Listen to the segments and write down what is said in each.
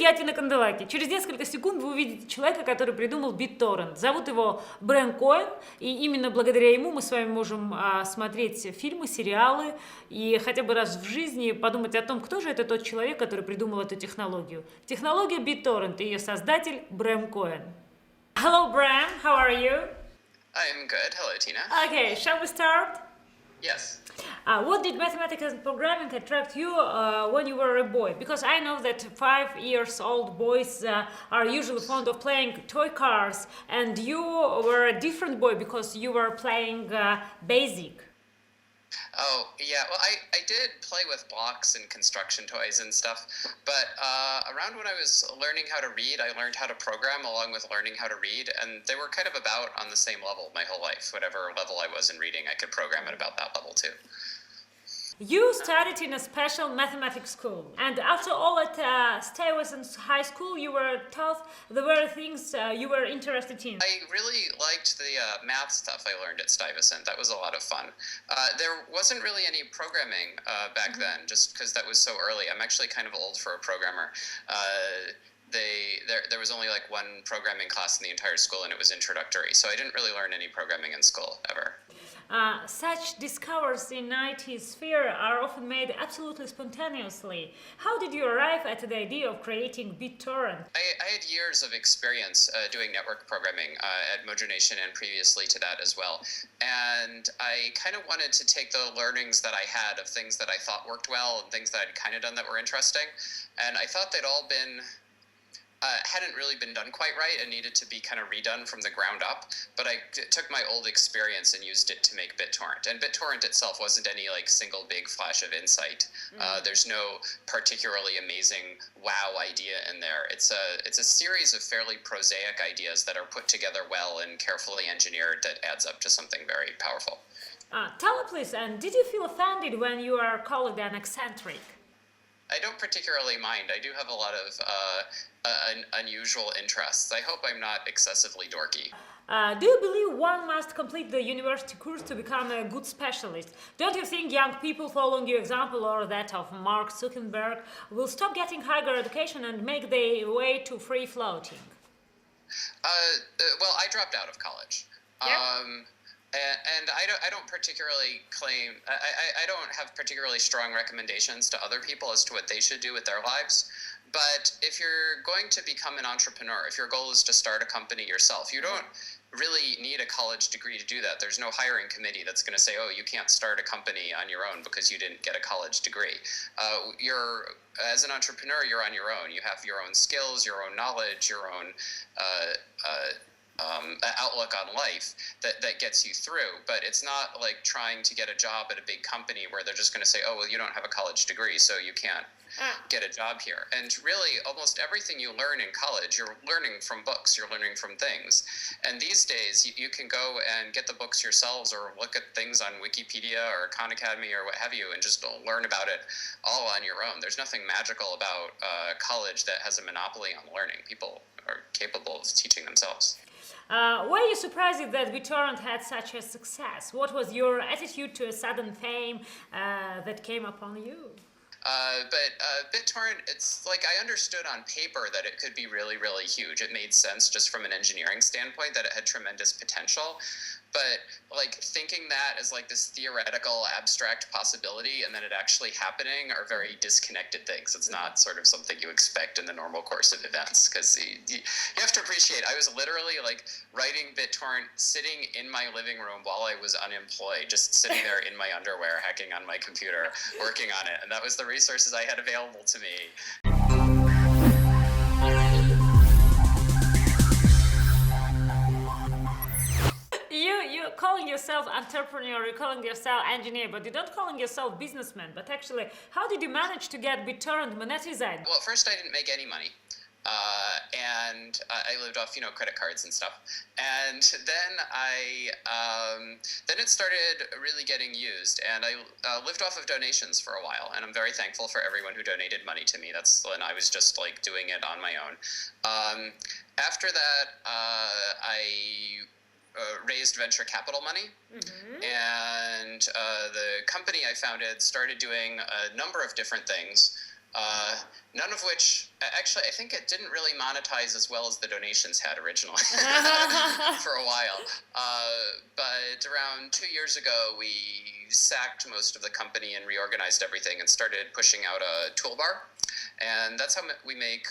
я Тина Канделаки. Через несколько секунд вы увидите человека, который придумал BitTorrent. Зовут его Брэмом Коэн, и именно благодаря ему мы с вами можем смотреть фильмы, сериалы и хотя бы раз в жизни подумать о том, кто же это тот человек, который придумал эту технологию. Технология BitTorrent и ее создатель Брэмом Коэн. Hello, Bram. How are you? I'm good. Hello, Tina. Okay, shall we start? Yes. What did mathematics and programming attract you when you were a boy? Because I know that 5-year-old boys are usually fond of playing toy cars, and you were a different boy because you were playing basic. Oh, yeah. Well, I did play with blocks and construction toys and stuff, but around when I was learning how to read, I learned how to program along with learning how to read, and they were kind of about on the same level my whole life. Whatever level I was in reading, I could program at about that level too. You studied in a special mathematics school, and after all at Stuyvesant High School, you were taught the very things you were interested in. I really liked the math stuff I learned at Stuyvesant. That was a lot of fun. There wasn't really any programming back then, just because that was so early. I'm actually kind of old for a programmer. There was only like one programming class in the entire school, and it was introductory, so I didn't really learn any programming in school ever. Such discoveries in IT sphere are often made absolutely spontaneously. How did you arrive at the idea of creating BitTorrent? I had years of experience doing network programming at Mojo Nation and previously to that as well. And I kind of wanted to take the learnings that I had of things that I thought worked well and things that I'd kind of done that were interesting. And I thought they'd all been hadn't really been done quite right and needed to be kind of redone from the ground up, but I took my old experience and used it to make BitTorrent. And BitTorrent itself wasn't any like single big flash of insight. There's no particularly amazing wow idea in there. It's a series of fairly prosaic ideas that are put together well and carefully engineered that adds up to something very powerful. Tell me please, and did you feel offended when you are called an eccentric? I don't particularly mind. I do have a lot of unusual interests. I hope I'm not excessively dorky. Do you believe one must complete the university course to become a good specialist? Don't you think young people following your example or that of Mark Zuckerberg will stop getting higher education and make their way to free floating? Well, I dropped out of college. Yeah. And I don't particularly claim, I don't have particularly strong recommendations to other people as to what they should do with their lives. But if you're going to become an entrepreneur, if your goal is to start a company yourself, you don't really need a college degree to do that. There's no hiring committee that's going to say, oh, you can't start a company on your own because you didn't get a college degree. As an entrepreneur, you're on your own. You have your own skills, your own knowledge, your own outlook on life that gets you through. But it's not like trying to get a job at a big company where they're just going to say, oh, well, you don't have a college degree, so you can't get a job here. And really, almost everything you learn in college, you're learning from books, you're learning from things. And these days, you can go and get the books yourselves or look at things on Wikipedia or Khan Academy or what have you and just learn about it all on your own. There's nothing magical about college that has a monopoly on learning. People are capable of teaching themselves. Were you surprised that BitTorrent had such a success? What was your attitude to a sudden fame that came upon you? But BitTorrent, it's like I understood on paper that it could be really, really huge. It made sense just from an engineering standpoint that it had tremendous potential. But like thinking that as like this theoretical abstract possibility and then it actually happening are very disconnected things. It's not sort of something you expect in the normal course of events, because you have to appreciate I was literally like writing BitTorrent sitting in my living room while I was unemployed, just sitting there in my underwear hacking on my computer working on it, and that was the resources I had available to me. You're calling yourself entrepreneur, you're calling yourself engineer, but you don't calling yourself businessman. But actually, how did you manage to get BitTorrent monetized? Well, first I didn't make any money. And I lived off, credit cards and stuff. And then then it started really getting used, and I lived off of donations for a while. And I'm very thankful for everyone who donated money to me. That's when I was just like doing it on my own. After that, I raised venture capital money, and the company I founded started doing a number of different things. None of which, actually, I think it didn't really monetize as well as the donations had originally for a while. But around 2 years ago, we sacked most of the company and reorganized everything and started pushing out a toolbar. And that's how we make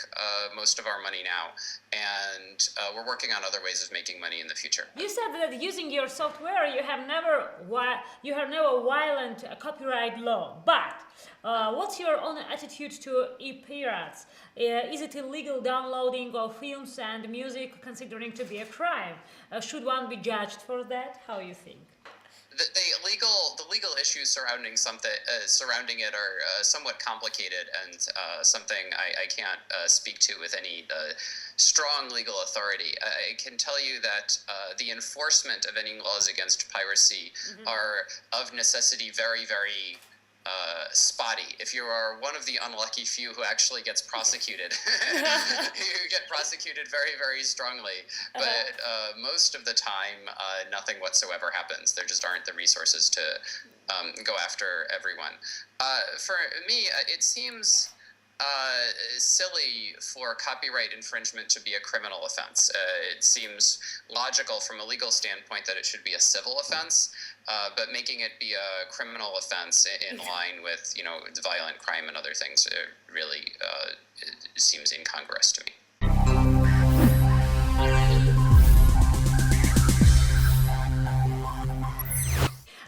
most of our money now. And we're working on other ways of making money in the future. You said that using your software, you have never violent copyright law. But what's your own attitude to e-pirates? Is it illegal downloading of films and music considering to be a crime? Should one be judged for that? How you think? The legal issues surrounding it are somewhat complicated and something I can't speak to with any strong legal authority. I can tell you that the enforcement of any laws against piracy are of necessity very, very spotty. If you are one of the unlucky few who actually gets prosecuted, you get prosecuted very, very strongly. But most of the time, nothing whatsoever happens. There just aren't the resources to go after everyone. For me, it seems silly for copyright infringement to be a criminal offense. It seems logical from a legal standpoint that it should be a civil offense, but making it be a criminal offense in line with, violent crime and other things really seems incongruous to me.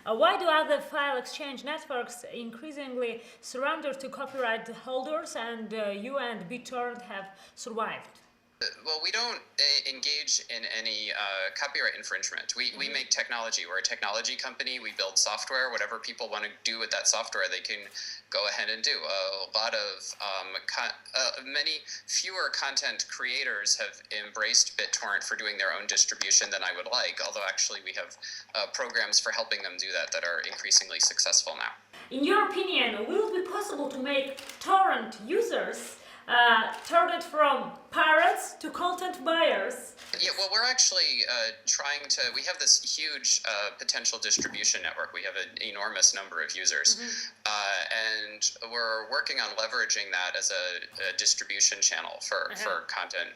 Why do other file exchange networks increasingly surrender to copyright holders and you and BitTorrent have survived? Well, we don't engage in any copyright infringement. We make technology. We're a technology company. We build software. Whatever people want to do with that software, they can go ahead and do. A lot of many fewer content creators have embraced BitTorrent for doing their own distribution than I would like, although actually we have programs for helping them do that are increasingly successful now. In your opinion, will it be possible to make torrent users turn it from pirates to content buyers? Yeah, well, we're actually we have this huge potential distribution network. We have an enormous number of users. And we're working on leveraging that as a distribution channel for content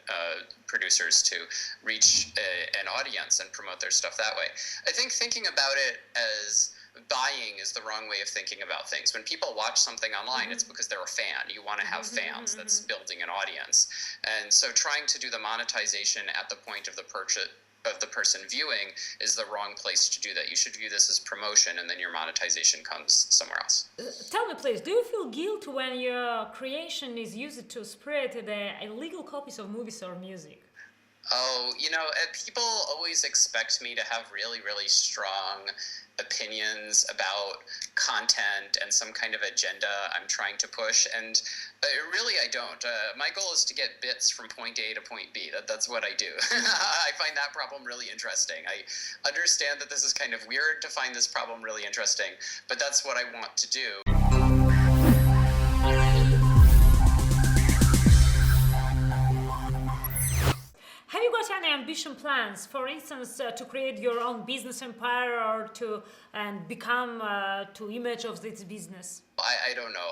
producers to reach an audience and promote their stuff that way. I think thinking about it as buying is the wrong way of thinking about things. When people watch something online, it's because they're a fan. You want to have fans. That's building an audience. And so trying to do the monetization at the point of the purchase of the person viewing is the wrong place to do that. You should view this as promotion, and then your monetization comes somewhere else. Tell me, please, do you feel guilt when your creation is used to spread the illegal copies of movies or music? Oh, people always expect me to have really, really strong opinions about content and some kind of agenda I'm trying to push, and really I don't. My goal is to get bits from point A to point B. That's what I do. I find that problem really interesting. I understand that this is kind of weird to find this problem really interesting, but that's what I want to do. Have you got any ambition plans, for instance, to create your own business empire or to become to image of this business? I don't know.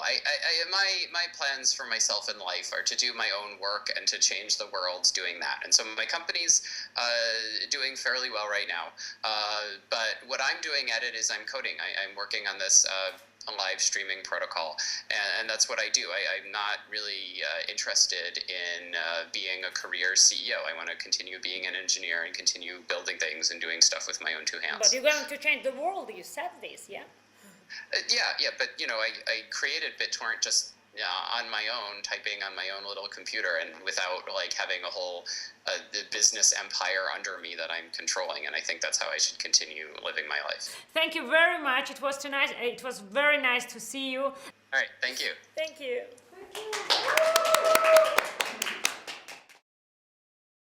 My plans for myself in life are to do my own work and to change the world doing that. And so my company's doing fairly well right now. But what I'm doing at it is I'm coding. I'm working on this live streaming protocol, and that's what I do. I'm not really interested in being a career CEO. I want to continue being an engineer and continue building things and doing stuff with my own two hands. But you're going to change the world, you said this, yeah? Yeah, but I created BitTorrent just on my own, typing on my own little computer, and without having a whole business empire under me that I'm controlling. And I think that's how I should continue living my life. Thank you very much. It was very nice to see you. All right, thank you. Thank you.